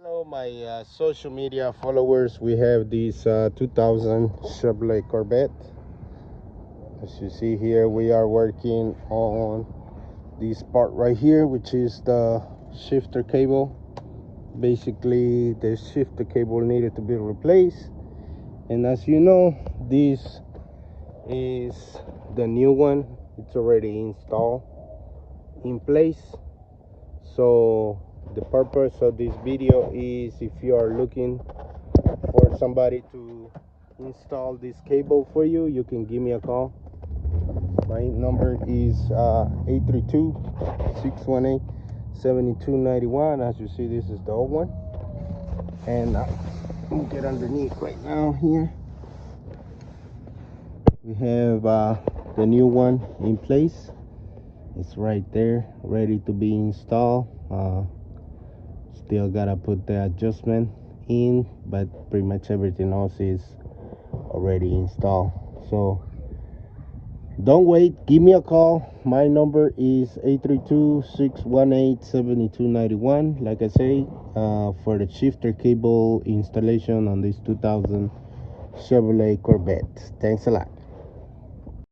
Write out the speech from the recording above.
Hello, my social media followers. We have this 2000 Chevrolet Corvette. As you see here, we are working on this part right here, which is the shifter cable. Basically, the shifter cable needed to be replaced, and as you know, this is the new one. It's already installed in place. So the purpose of this video is, if you are looking for somebody to install this cable for you, you can give me a call. My number is 832-618-7291. As you see, this is the old one, and we'll get underneath right now. Here we have the new one in place. It's right there, ready to be installed. Still gotta put the adjustment in, but pretty much everything else is already installed. So don't wait, give me a call. My number is 832-618-7291. Like I say, for the shifter cable installation on this 2000 Chevrolet Corvette. Thanks a lot.